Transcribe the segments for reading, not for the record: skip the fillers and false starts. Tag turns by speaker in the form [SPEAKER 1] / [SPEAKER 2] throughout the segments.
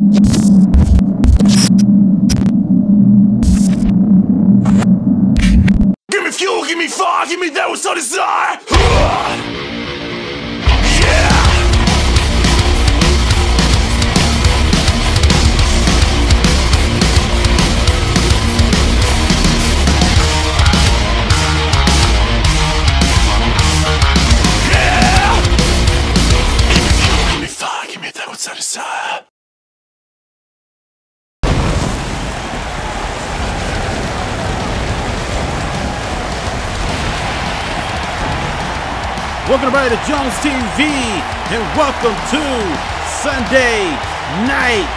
[SPEAKER 1] Give me fuel, give me fire, give me that what's on the side.
[SPEAKER 2] Welcome everybody to JonesTV, and welcome to Sunday Night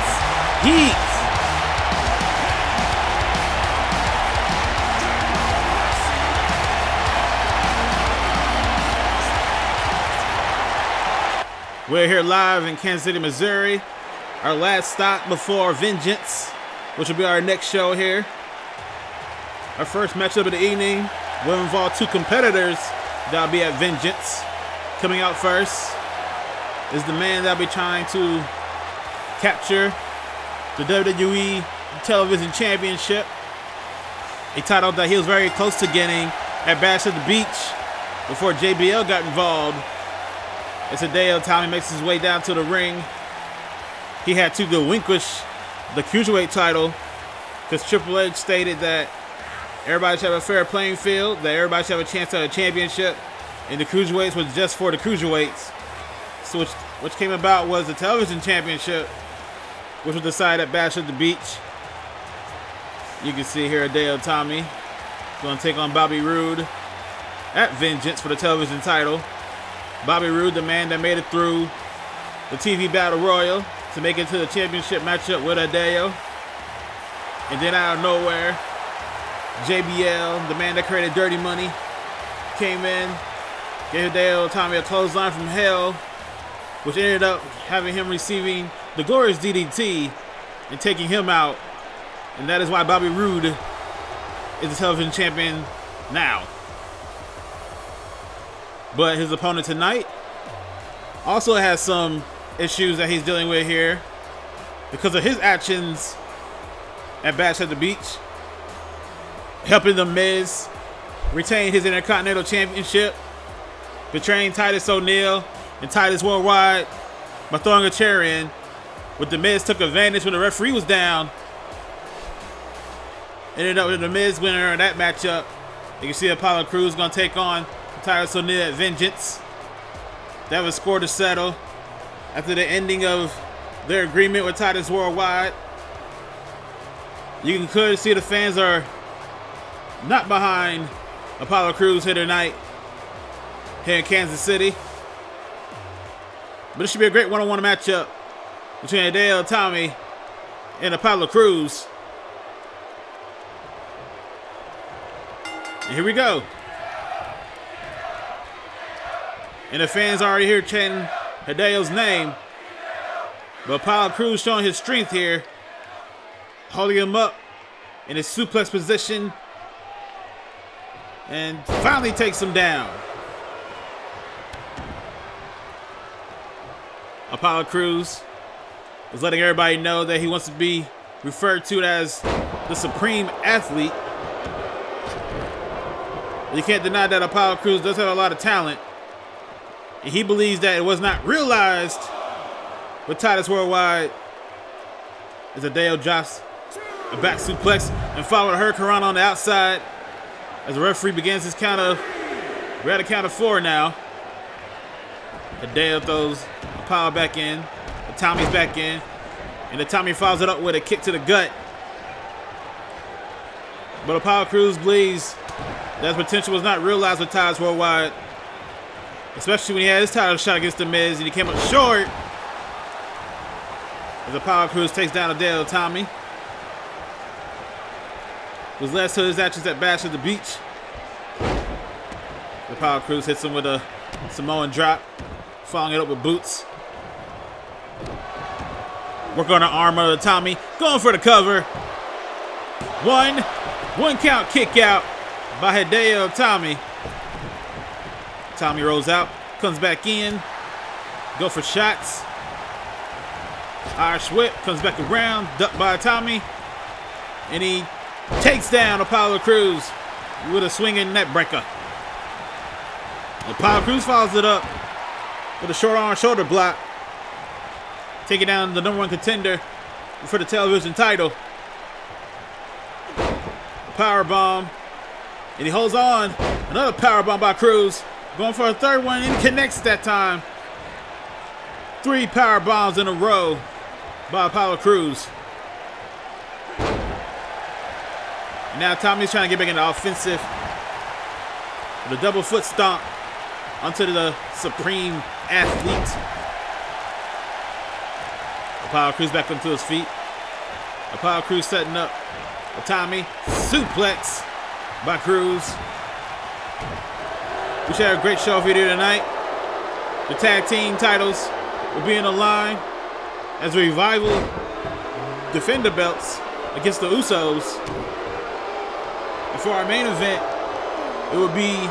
[SPEAKER 2] Heat. We're here live in Kansas City, Missouri. Our last stop before Vengeance, which will be our next show here. Our first matchup of the evening will involve two competitors that'll be at Vengeance. Coming out first is the man that'll be trying to capture the WWE Television Championship, a title that he was very close to getting at Bash at the Beach before JBL got involved. As Hideo Itami makes his way down to the ring, he had to relinquish the Cruiserweight title because Triple H stated that everybody should have a fair playing field, that everybody should have a chance at a championship, and the Cruiserweights was just for the Cruiserweights. So which came about was the Television Championship, which was decided at Bash at the Beach. You can see here Hideo Itami going to take on Bobby Roode at Vengeance for the television title. Bobby Roode, the man that made it through the TV Battle Royal to make it to the championship matchup with Hideo. And then out of nowhere, JBL, the man that created Dirty Money, came in, gave Hideo Itami a clothesline from hell, which ended up having him receiving the Glorious DDT and taking him out. And that is why Bobby Roode is the television champion now. But his opponent tonight also has some issues that he's dealing with here because of his actions at Bash at the Beach, helping the Miz retain his Intercontinental Championship, betraying Titus O'Neil and Titus Worldwide by throwing a chair in, with the Miz took advantage when the referee was down. Ended up with the Miz winner in that matchup. You can see Apollo Crews going to take on Titus O'Neil at Vengeance. That was score to settle after the ending of their agreement with Titus Worldwide. You can clearly see the fans are not behind Apollo Crews here tonight here in Kansas City. But it should be a great one-on-one matchup between Hideo Itami and Apollo Crews. And here we go. And the fans are already here chanting Hideo's name. But Apollo Crews showing his strength here, holding him up in his suplex position, and finally takes him down. Apollo Crews is letting everybody know that he wants to be referred to as the Supreme Athlete. You can't deny that Apollo Crews does have a lot of talent. And he believes that it was not realized with Titus Worldwide as Hideo drops a back suplex and followed a Hurricanrana on the outside as the referee begins his count of, we're at a count of 4 now. Hideo throws Apollo back in, Itami's back in, and Itami follows it up with a kick to the gut. But Apollo Crews believes that his potential was not realized with Titus Worldwide, especially when he had his title shot against the Miz and he came up short. As Apollo Crews takes down Hideo Itami, was led to his actions at Bash at the Beach. Apollo Crews hits him with a Samoan drop, following it up with boots. Work on the arm of Itami, going for the cover. One count kick out by Hideo Itami. Itami rolls out, comes back in, go for shots. Irish whip comes back around, ducked by Itami, and he takes down Apollo Crews with a swinging neck breaker. Apollo Crews follows it up with a short arm shoulder block, taking down the #1 contender for the television title. Power bomb, and he holds on. Another power bomb by Crews, going for a third one, and connects that time. 3 power bombs in a row by Apollo Crews. And now Tommy's trying to get back into offensive with a double foot stomp onto the Supreme Athlete. Apollo Crews back onto his feet. Apollo Crews setting up Itami. Suplex by Crews. We should have a great show for you tonight. The tag team titles will be in the line as Revival defend the belts against the Usos. And for our main event, it will be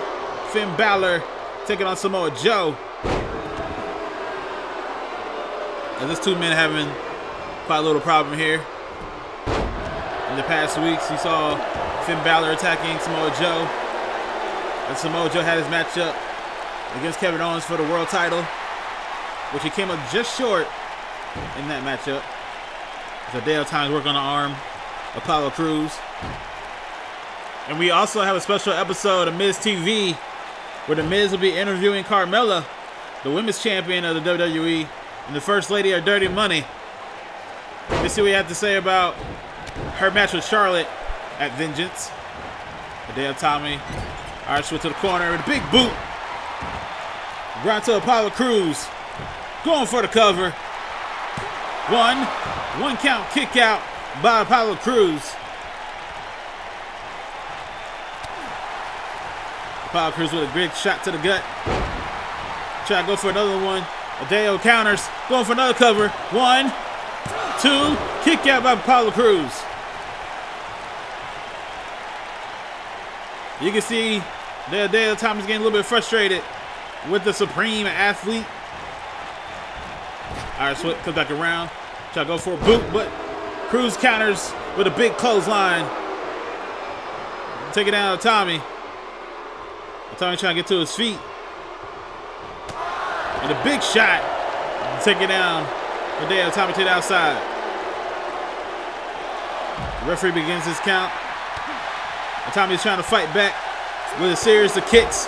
[SPEAKER 2] Finn Balor taking on Samoa Joe. And these 2 men having quite a little problem here. In the past weeks, you saw Finn Balor attacking Samoa Joe. And Samoa Joe had his matchup against Kevin Owens for the world title, which he came up just short in that matchup. So Hideo Itami's working on the arm, Apollo Crews. And we also have a special episode of Miz TV where the Miz will be interviewing Carmella, the women's champion of the WWE, and the first lady of Dirty Money. Let's see what you have to say about her match with Charlotte at Vengeance. Hideo Itami, Irish switch to the corner with a big boot. Right to Apollo Crews, going for the cover. One count kick out by Apollo Crews. Apollo Crews with a big shot to the gut. Try to go for another one. Hideo counters, going for another cover. 1, 2, kick out by Apollo Crews. You can see that Hideo Itami's getting a little bit frustrated with the Supreme Athlete. Irish whip comes back around. Try to go for a boot, but Crews counters with a big clothesline. Take it down to Itami. Itami trying to get to his feet. And a big shot. Take it down. Hideo Itami to the outside. The referee begins his count. Itami's trying to fight back with a series of kicks.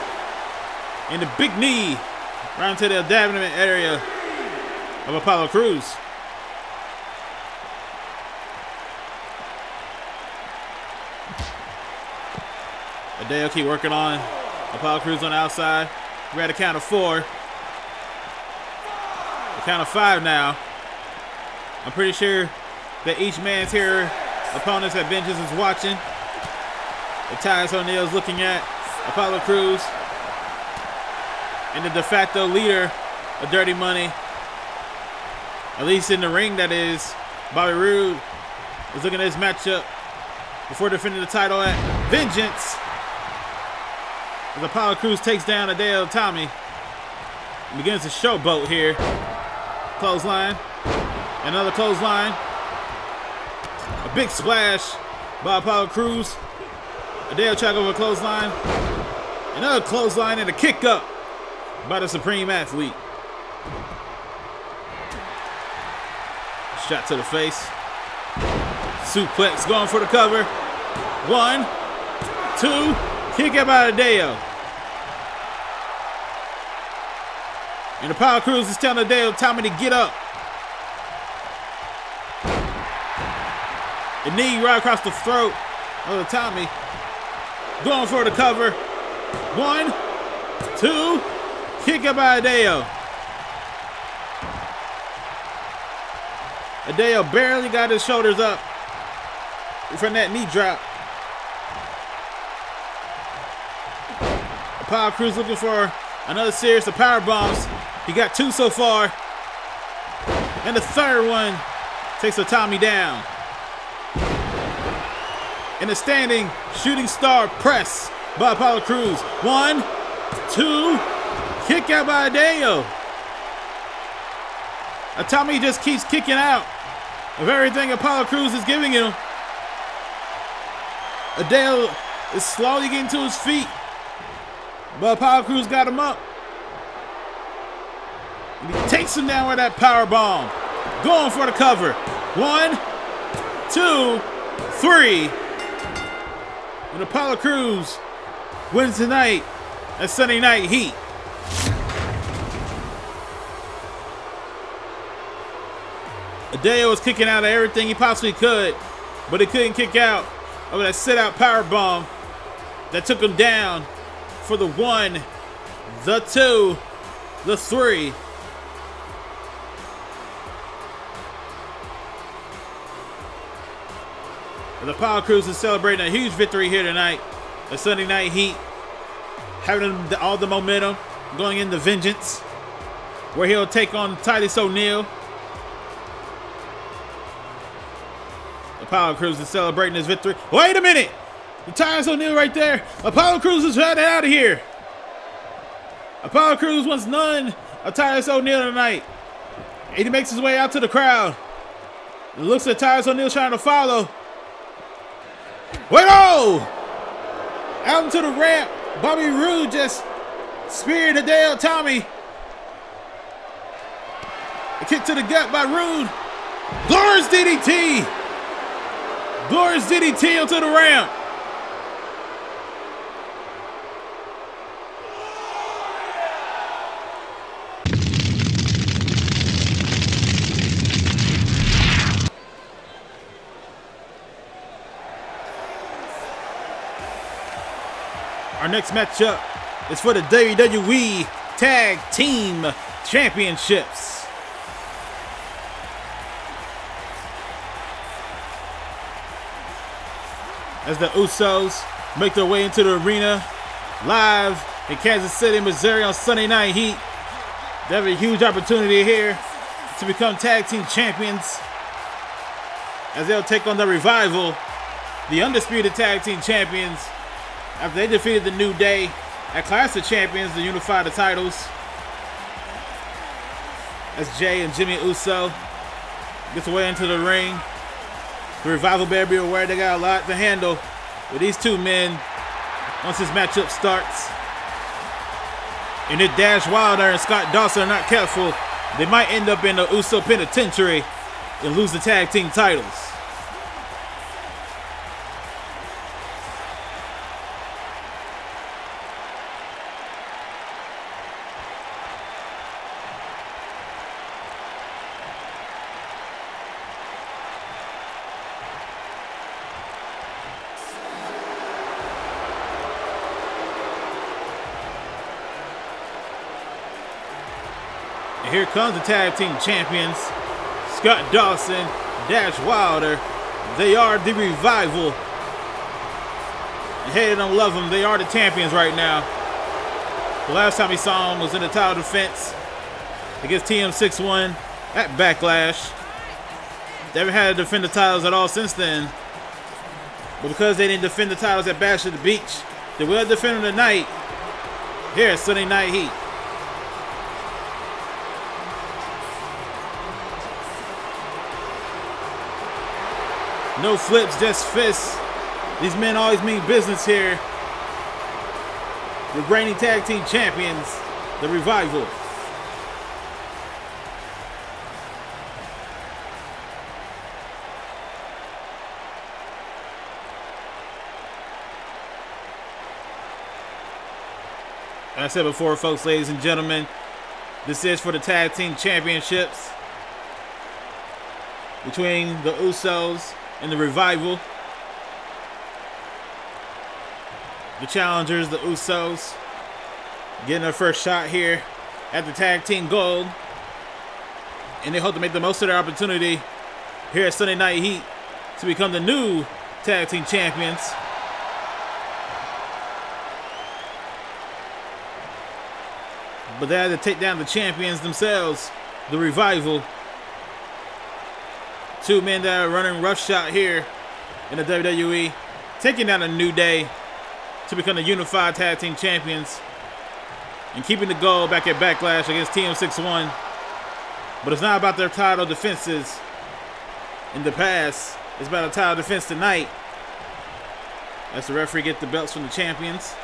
[SPEAKER 2] And the big knee right into the abdomen area of Apollo Crews. Hideo keep working on Apollo Crews on the outside. We're at a count of 4. A count of 5 now. I'm pretty sure that each man's here opponents at Vengeance is watching. The Tyus O'Neil's looking at Apollo Crews. And the de facto leader of Dirty Money, at least in the ring that is, Bobby Roode, is looking at his matchup before defending the title at Vengeance. As Apollo Crews takes down Hideo Itami and begins to showboat here. Clothesline. Another clothesline. A big splash by Apollo Crews. Hideo trying to go for a clothesline. Another clothesline and a kick up by the Supreme Athlete. Shot to the face. Suplex going for the cover. 1, 2, kick out by Hideo. And Apollo Crews is telling Hideo Itami to get up. A knee right across the throat of Itami. Going for the cover. 1, 2, kick out by Hideo. Hideo barely got his shoulders up from that knee drop. Apollo Crews looking for another series of power bombs. He got 2 so far. And the third one takes Itami down. And a standing shooting star press by Apollo Crews. 1, 2, kick out by Hideo. Itami just keeps kicking out of everything Apollo Crews is giving him. Hideo is slowly getting to his feet, but Apollo Crews got him up. And he takes him down with that power bomb. Going for the cover. 1, 2, 3. And Apollo Crews wins tonight at Sunday Night Heat. Hideo was kicking out of everything he possibly could, but he couldn't kick out of that sit-out power bomb that took him down for the 1, the 2, the 3. And Apollo Crews is celebrating a huge victory here tonight at Sunday Night Heat, having all the momentum going into Vengeance, where he'll take on Titus O'Neil. Apollo Crews is celebrating his victory. Wait a minute! The Titus O'Neil right there. Apollo Crews is headed out of here. Apollo Crews wants none of Titus O'Neil tonight. And he makes his way out to the crowd. It looks at Titus O'Neil trying to follow. Wait, oh! Out into the ramp. Bobby Roode just speared Hideo Itami. A kick to the gut by Roode. Glorious DDT. Glorious DDT onto the ramp. Our next matchup is for the WWE Tag Team Championships. As the Usos make their way into the arena live in Kansas City, Missouri on Sunday Night Heat. They have a huge opportunity here to become tag team champions as they'll take on the Revival, the undisputed tag team champions, after they defeated the New Day at Clash of Champions to unify the titles. As Jay and Jimmy Uso gets away into the ring. The Revival better be aware they got a lot to handle with these two men once this matchup starts. And if Dash Wilder and Scott Dawson are not careful, they might end up in the Uso Penitentiary and lose the tag team titles. And here comes the tag team champions, Scott Dawson, Dash Wilder. They are the Revival. And hey, they don't love them. They are the champions right now. The last time we saw them was in the title defense against TM61 at Backlash. They haven't had to defend the titles at all since then. But because they didn't defend the titles at Bash at the Beach, they will defend them tonight here at Sunday Night Heat. No flips, just fists. These men always mean business here. The reigning tag team champions, the Revival. As I said before, folks, ladies and gentlemen, this is for the tag team championships between the Usos and the Revival. The challengers, the Usos, getting their first shot here at the tag team gold, and they hope to make the most of their opportunity here at Sunday Night Heat to become the new tag team champions. But they had to take down the champions themselves, the Revival. Two men that are running roughshod here in the WWE, taking down a New Day to become the unified tag team champions and keeping the gold back at Backlash against TM61. But it's not about their title defenses in the past. It's about a title defense tonight. As the referee get the belts from the champions.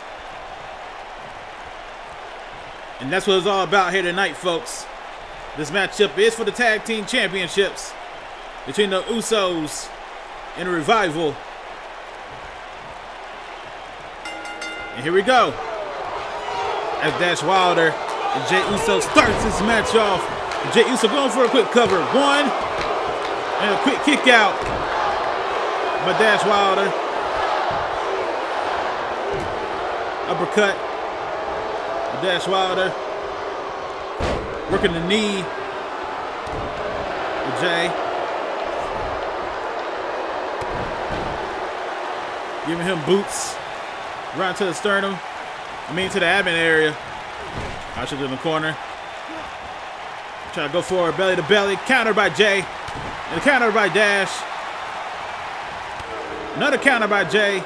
[SPEAKER 2] And that's what it's all about here tonight, folks. This matchup is for the tag team championships between the Usos and the Revival. And here we go. As Dash Wilder and Jey Uso starts this match off. And Jey Uso going for a quick cover. One. And a quick kick out by Dash Wilder. Uppercut. Dash Wilder. Working the knee. With Jey. Giving him boots. Right to the sternum. To the abdomen area. Usher in the corner. Try to go forward, belly to belly. Counter by Jey. And a counter by Dash. Another counter by Jey.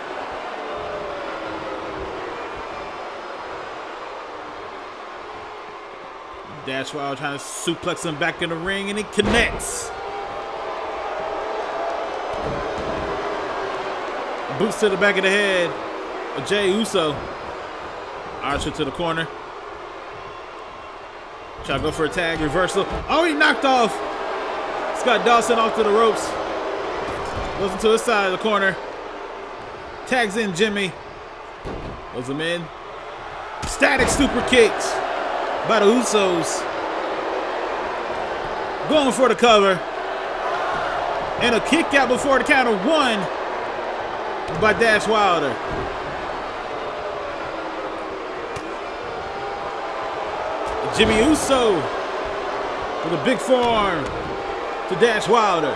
[SPEAKER 2] Dash Wilder trying to suplex him back in the ring, and he connects. Boots to the back of the head of Jey Uso. Archer to the corner. Try to go for a tag reversal. Oh, he knocked off Scott Dawson off to the ropes. Goes into his side of the corner. Tags in Jimmy. Goes him in. Static super kicks by the Usos. Going for the cover. And a kick out before the count of one by Dash Wilder. Jimmy Uso with a big forearm to Dash Wilder.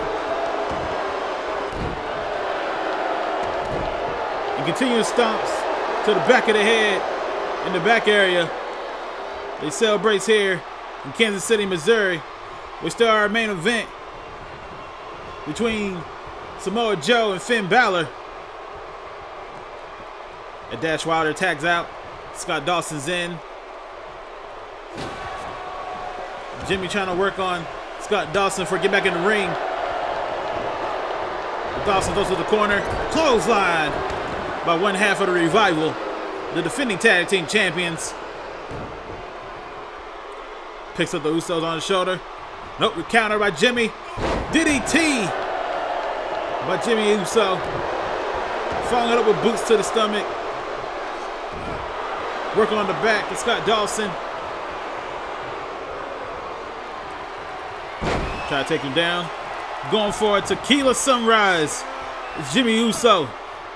[SPEAKER 2] And continuous stomps to the back of the head in the back area. They celebrate here in Kansas City, Missouri. We start our main event between Samoa Joe and Finn Balor. And Dash Wilder tags out. Scott Dawson's in. Jimmy trying to work on Scott Dawson for get back in the ring. Dawson goes to the corner. Clothesline by one half of the Revival, the defending tag team champions. Picks up the Usos on the shoulder. Nope, we counter by Jimmy. DDT by Jimmy Uso. Following it up with boots to the stomach. Work on the back to Scott Dawson. Try to take him down. Going for a tequila sunrise. It's Jimmy Uso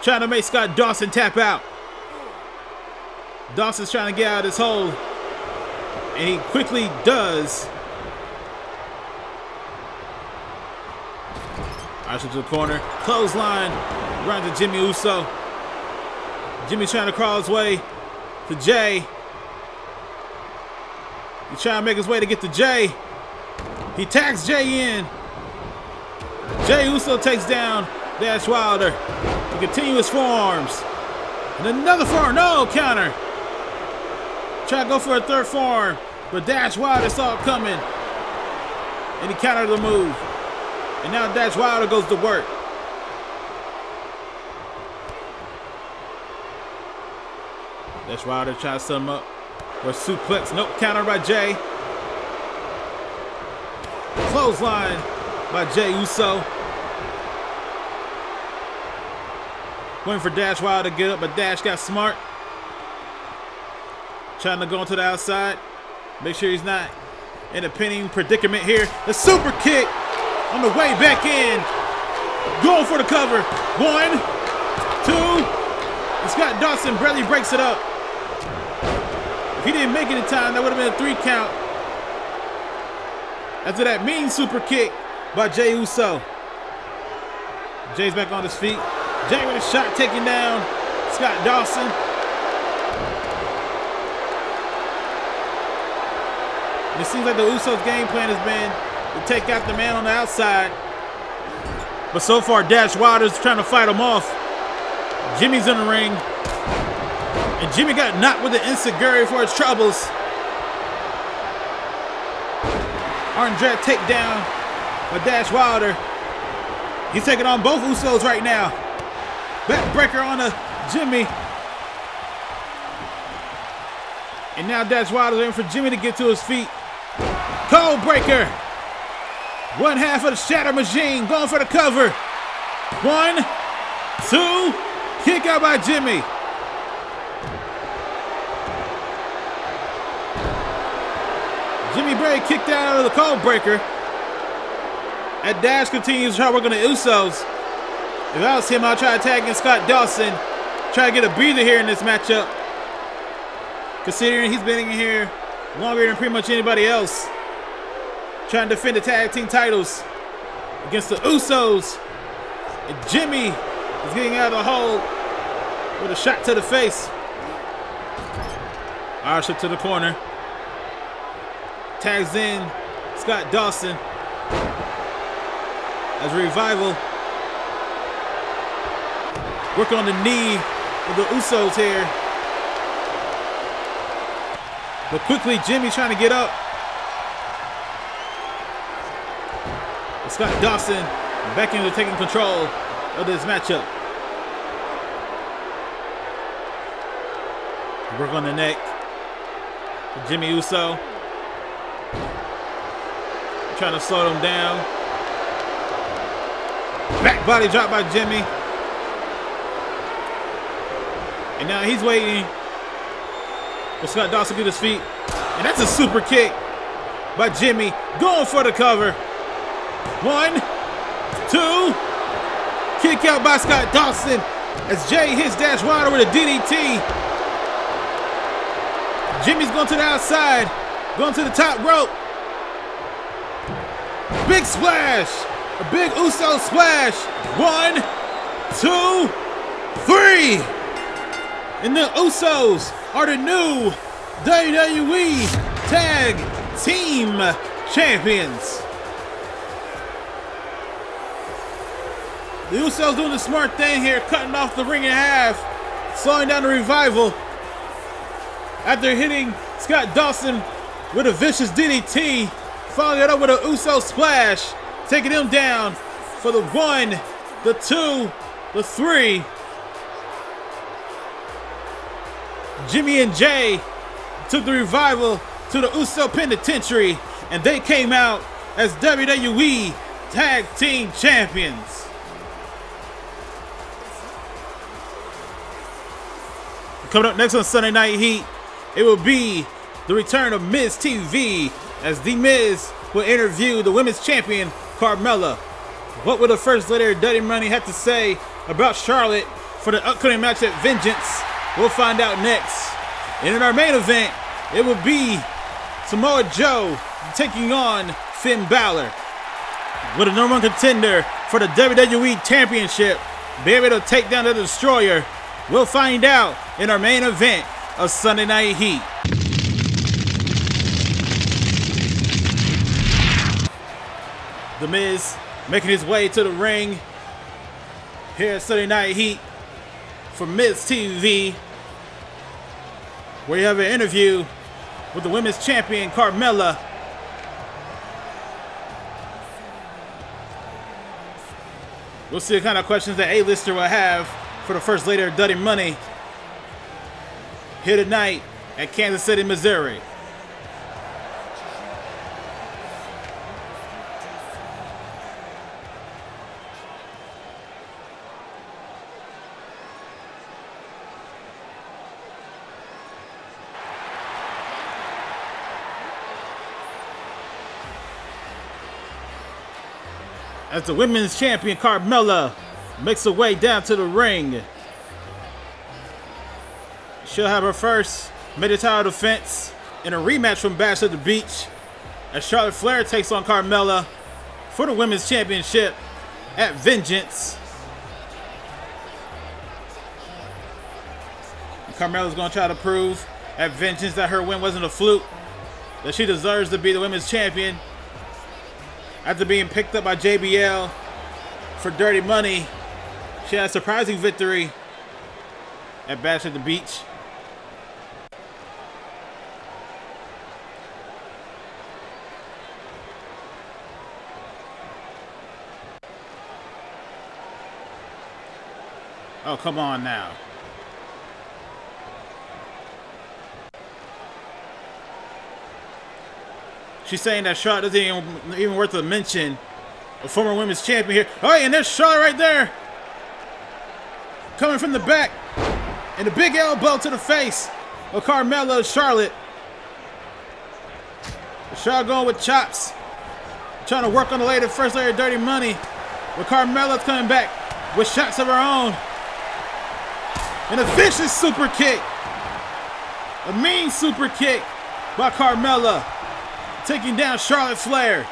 [SPEAKER 2] trying to make Scott Dawson tap out. Dawson's trying to get out of his hole. And he quickly does. Usher to the corner. Clothesline. Run to Jimmy Uso. Jimmy trying to crawl his way to Jey. He's trying to make his way to get to Jey. He tags Jey in. Jey Uso takes down Dash Wilder. He continues his forearms. And another forearm. No, counter. Try to go for a third forearm. But Dash Wilder saw it coming. And he countered the move. And now Dash Wilder goes to work. Dash Wilder tries to set him up. Or suplex. Nope, countered by Jey. Clothesline by Jey Uso. Waiting for Dash Wilder to get up, but Dash got smart. Trying to go into the outside. Make sure he's not in a pinning predicament here. The super kick on the way back in. Going for the cover. 1, 2. And Scott Dawson barely breaks it up. If he didn't make it in time, that would have been a 3 count. After that mean super kick by Jey Uso. Jey's back on his feet. Jey with a shot taking down Scott Dawson. And it seems like the Usos' game plan has been to take out the man on the outside. But so far, Dash Wilder's trying to fight him off. Jimmy's in the ring. And Jimmy got knocked with the enziguri for his troubles. Arm drag takedown by Dash Wilder. He's taking on both Usos right now. Backbreaker on Jimmy. And now Dash Wilder's waiting for Jimmy to get to his feet. Code breaker. One half of the Shatter Machine going for the cover. 1, 2, kick out by Jimmy. Jimmy Bray kicked out of the code breaker. And Dash continues to try to work on the Usos. If I was him, I'll try to tag in Scott Dawson. Try to get a breather here in this matchup. Considering he's been in here longer than pretty much anybody else. Trying to defend the tag team titles against the Usos. And Jimmy is getting out of the hole with a shot to the face. Irish to the corner. Tags in Scott Dawson. As Revival working on the knee of the Usos here. But quickly, Jimmy trying to get up. And Scott Dawson back into taking control of this matchup. Work on the neck. Jimmy Uso. Trying to slow him down. Back body drop by Jimmy. And now he's waiting for Scott Dawson to get his feet. And that's a super kick by Jimmy. Going for the cover. 1, 2. Kick out by Scott Dawson as Jay hits Dash Wilder with a DDT. Jimmy's going to the outside. Going to the top rope. Big splash. A big Uso splash. 1, 2, 3. And the Usos are the new WWE Tag Team Champions. The Usos doing the smart thing here, cutting off the ring in half, slowing down the Revival. After hitting Scott Dawson with a vicious DDT, following it up with an Uso splash, taking him down for the 1, the 2, the 3. Jimmy and Jay took the Revival to the Uso Penitentiary, and they came out as WWE Tag Team Champions. Coming up next on Sunday Night Heat, it will be the return of Miz Tv as The Miz will interview the Women's Champion, Carmella. What will the First Lady of Dirty Money have to say about Charlotte for the upcoming match at Vengeance? We'll find out next. And in our main event, it will be Samoa Joe taking on Finn Balor. Will the number 1 contender for the WWE Championship be able to take down the Destroyer? We'll find out in our main event of Sunday Night Heat. The Miz making his way to the ring here at Sunday Night Heat for Miz TV, where you have an interview with the Women's Champion, Carmella. We'll see the kind of questions that A-lister will have for the First Lady of Dirty Money here tonight at Kansas City, Missouri. As the Women's Champion, Carmella, makes her way down to the ring. She'll have her first major title defense in a rematch from Bash at the Beach as Charlotte Flair takes on Carmella for the Women's Championship at Vengeance. And Carmella's going to try to prove at Vengeance that her win wasn't a fluke, that she deserves to be the Women's Champion. After being picked up by JBL for Dirty Money, she had a surprising victory at Bash at the Beach. Oh, come on now. She's saying that Charlotte isn't even worth a mention. A former women's champion here. Oh, and there's Charlotte right there. Coming from the back. And a big elbow to the face of Carmella and Charlotte. Charlotte going with chops. Trying to work on the lady, first layer of Dirty Money. But Carmella's coming back with shots of her own. And a vicious super kick. A mean super kick by Carmella. Taking down Charlotte Flair.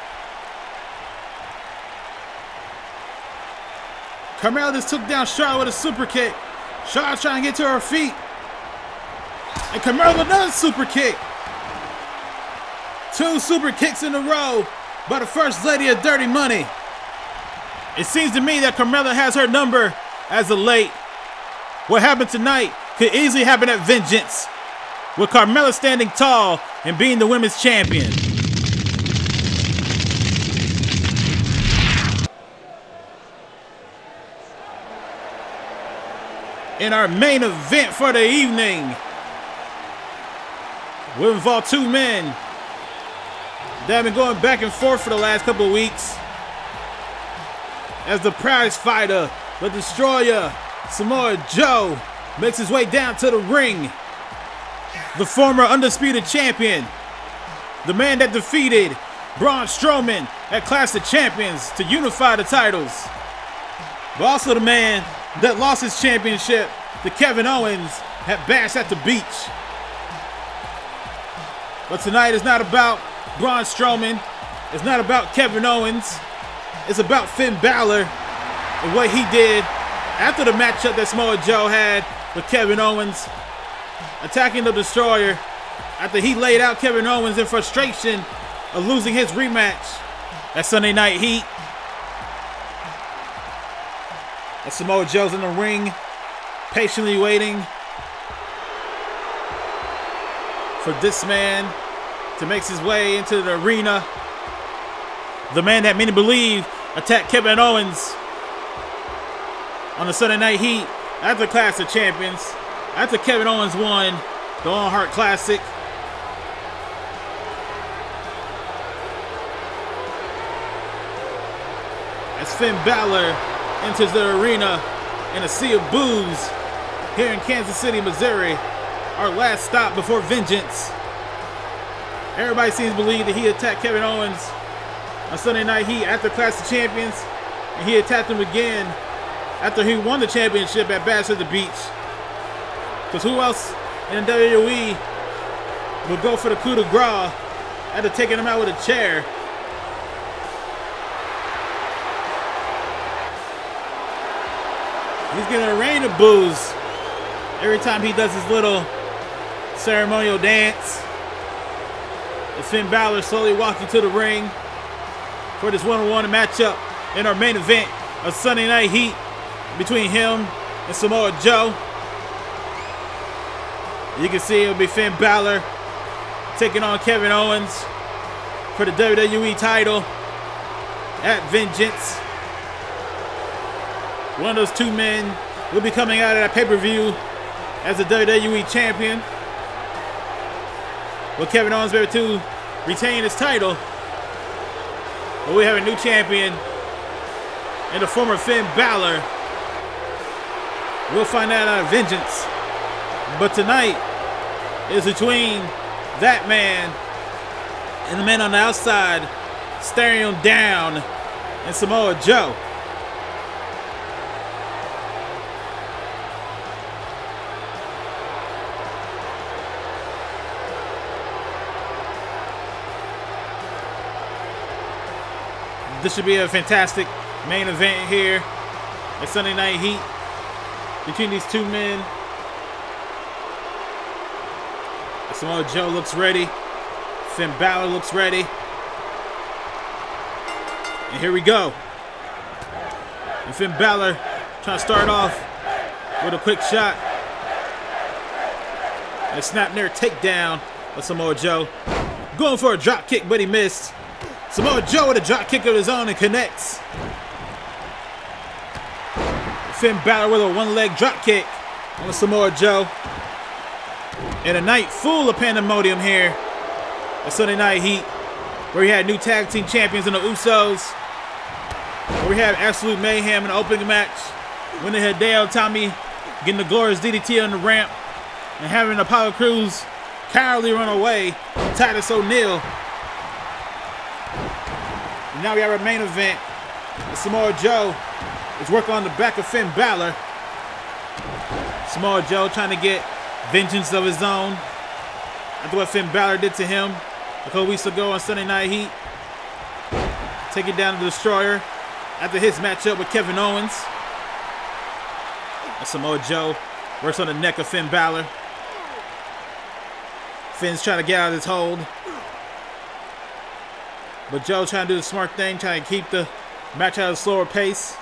[SPEAKER 2] Carmella just took down Charlotte with a super kick. Charlotte's trying to get to her feet. And Carmella with another super kick. 2 super kicks in a row by the first lady of Dirty Money. It seems to me that Carmella has her number as of late. What happened tonight could easily happen at Vengeance, with Carmella standing tall and being the women's champion. In our main event for the evening, we'll involve 2 men that have been going back and forth for the last couple of weeks. As the prize fighter, the destroyer, Samoa Joe, makes his way down to the ring. The former undisputed champion, the man that defeated Braun Strowman at Clash of Champions to unify the titles, but also the man that lost his championship to Kevin Owens at Bash at the Beach. But tonight is not about Braun Strowman. It's not about Kevin Owens. It's about Finn Balor and what he did after the matchup that Samoa Joe had with Kevin Owens, attacking the Destroyer after he laid out Kevin Owens in frustration of losing his rematch at Sunday Night Heat. As Samoa Joe's in the ring, patiently waiting for this man to make his way into the arena. The man that many believe attacked Kevin Owens on the Sunday Night Heat after Clash of Champions, after Kevin Owens won the Owen Hart Classic. As Finn Balor enters the arena in a sea of boos here in Kansas City, Missouri, our last stop before Vengeance. Everybody seems to believe that he attacked Kevin Owens on Sunday Night Heat after Clash of Champions, and he attacked him again after he won the championship at Bash at the Beach. Because who else in WWE would go for the coup de grace after taking him out with a chair? He's getting a rain of boos every time he does his little ceremonial dance. As Finn Balor slowly walking to the ring for this one-on-one matchup in our main event of Sunday Night Heat between him and Samoa Joe. You can see it'll be Finn Balor taking on Kevin Owens for the WWE title at Vengeance. One of those 2 men will be coming out of that pay-per-view as the WWE champion. Will Kevin Owens be able to retain his title? But we have a new champion in the former Finn Balor. We'll find out at Vengeance. But tonight is between that man and the man on the outside staring him down, and Samoa Joe. This should be a fantastic main event here at Sunday Night Heat between these 2 men. Samoa Joe looks ready. Finn Balor looks ready. And here we go. And Finn Balor trying to start off with a quick shot. And a snap near takedown of Samoa Joe. Going for a drop kick, but he missed. Samoa Joe with a drop kick of his own and connects. Finn Balor with a one-leg drop kick on Samoa Joe. And a night full of pandemonium here at Sunday Night Heat, where we had new tag team champions in the Usos, where we had absolute mayhem in the opening match, winning Hideo Itami, getting the glorious DDT on the ramp, and having Apollo Crews cowardly run away, Titus O'Neil. And now we have our main event. Samoa Joe is working on the back of Finn Balor. Samoa Joe trying to get vengeance of his own after what Finn Balor did to him a couple weeks ago on Sunday Night Heat. Taking down the Destroyer after his matchup with Kevin Owens. And Samoa Joe works on the neck of Finn Balor. Finn's trying to get out of this hold, but Joe trying to do the smart thing, trying to keep the match at a slower pace,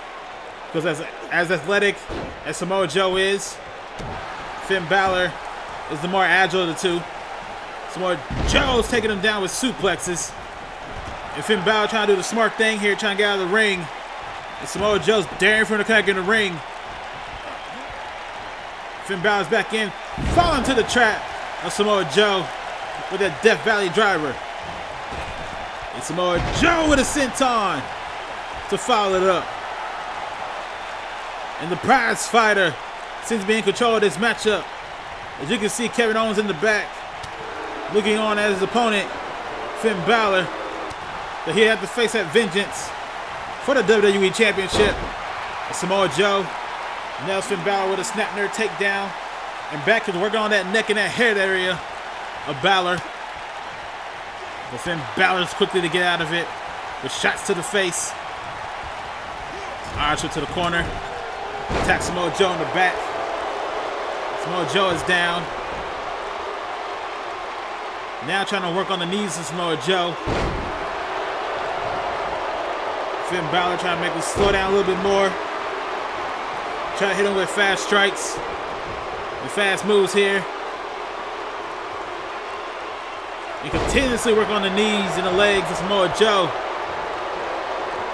[SPEAKER 2] because as athletic as Samoa Joe is, Finn Balor is the more agile of the two. Samoa Joe's taking him down with suplexes, and Finn Balor trying to do the smart thing here, trying to get out of the ring, and Samoa Joe's daring for him to connect in the ring. Finn Balor's back in, falling to the trap of Samoa Joe with that Death Valley driver. And Samoa Joe with a senton to follow it up. And the prize fighter seems to be in control of this matchup. As you can see, Kevin Owens in the back, looking on at his opponent, Finn Balor, that he had to face that vengeance for the WWE Championship. And Samoa Joe nails Finn Balor with a snap near takedown, and back to working on that neck and that head area of Balor. But Finn Balor's quickly to get out of it with shots to the face. Archer to the corner. Attacks Samoa Joe in the back. Samoa Joe is down. Now trying to work on the knees of Samoa Joe. Finn Balor trying to make him slow down a little bit more. Trying to hit him with fast strikes and fast moves here. He continuously work on the knees and the legs of Samoa Joe.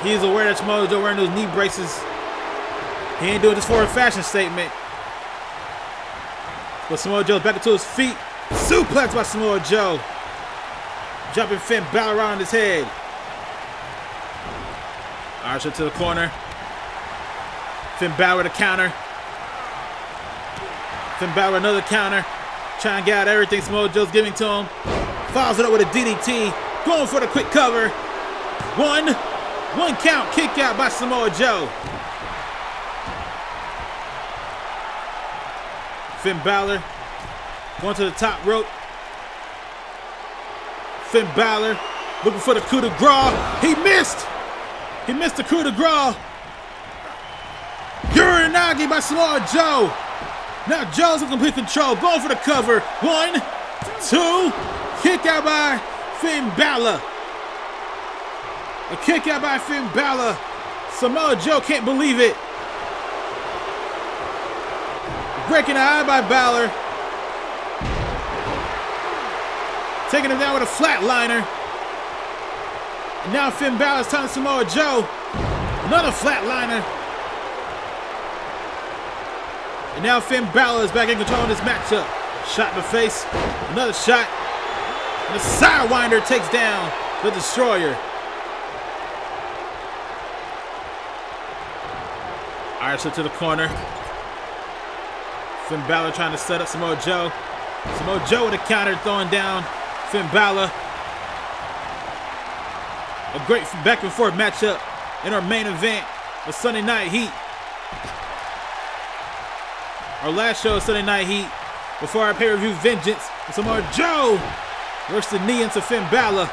[SPEAKER 2] He is aware that Samoa Joe wearing those knee braces. He ain't doing this for a fashion statement. But Samoa Joe's back into his feet. Suplex by Samoa Joe. Dropping Finn Balor on his head. Archer to the corner. Finn Balor with a counter. Finn Balor another counter. Trying to get out everything Samoa Joe's giving to him. Follows it up with a DDT. Going for the quick cover. One count kick out by Samoa Joe. Finn Balor going to the top rope. Finn Balor looking for the coup de grace. He missed. He missed the coup de grace. Uranagi by Samoa Joe. Now Joe's in complete control. Going for the cover. 1, 2. Kick out by Finn Balor. A kick out by Finn Balor. Samoa Joe can't believe it. Breaking the eye by Balor. Taking him down with a flatliner. And now Finn Balor's telling Samoa Joe. Another flatliner. And now Finn Balor is back in control of this matchup. Shot in the face. Another shot. And the Sidewinder takes down the Destroyer. Archer to the corner. Finn Balor trying to set up Samoa Joe. Samoa Joe with a counter throwing down Finn Balor. A great back and forth matchup in our main event of Sunday Night Heat. Our last show of Sunday Night Heat before our pay-per-view Vengeance. And Samoa Joe works the knee into Finn Balor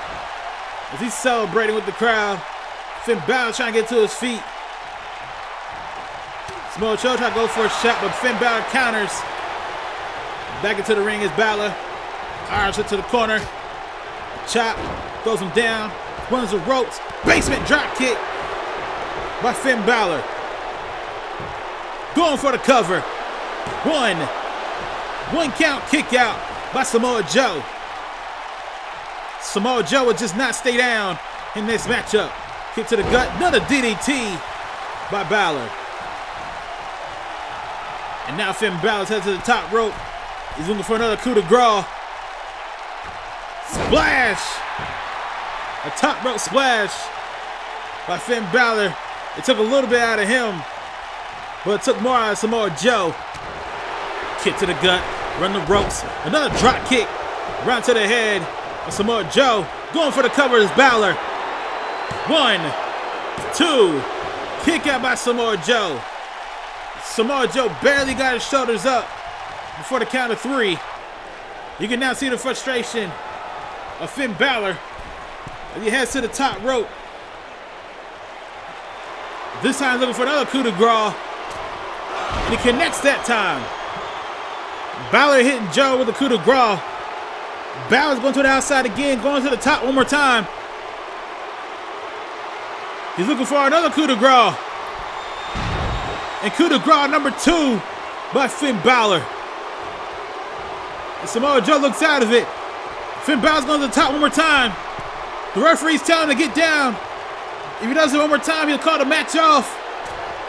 [SPEAKER 2] as he's celebrating with the crowd. Finn Balor trying to get to his feet. Samoa Joe trying to go for a shot, but Finn Balor counters. Back into the ring is Balor. Archer to the corner. Chop. Throws him down. Runs the ropes. Basement drop kick by Finn Balor. Going for the cover. One count kick out by Samoa Joe. Samoa Joe will just not stay down in this matchup. Kick to the gut. Another DDT by Balor. And now Finn Balor heads to the top rope. He's looking for another coup de grace. Splash! A top rope splash by Finn Balor. It took a little bit out of him, but it took more out of Samoa Joe. Kick to the gut, run the ropes. Another drop kick, right to the head of Samoa Joe. Going for the cover is Balor. 1, 2, kick out by Samoa Joe. Samoa Joe barely got his shoulders up before the count of 3. You can now see the frustration of Finn Balor as he heads to the top rope. This time looking for another coup de grace. And he connects that time. Balor hitting Joe with a coup de grace. Balor's going to the outside again, going to the top one more time. He's looking for another coup de grace. And coup de grace number 2 by Finn Balor. And Samoa Joe looks out of it. Finn Balor's going to the top one more time. The referee's telling him to get down. If he does it one more time, he'll call the match off.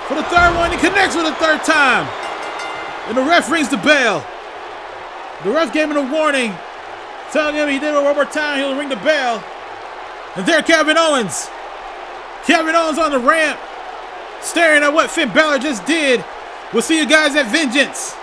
[SPEAKER 2] For the third one, he connects with the third time. And the ref rings the bell. The ref gave him a warning, telling him he did it one more time, he'll ring the bell. And there Kevin Owens. Kevin Owens on the ramp, staring at what Finn Balor just did. We'll see you guys at Vengeance.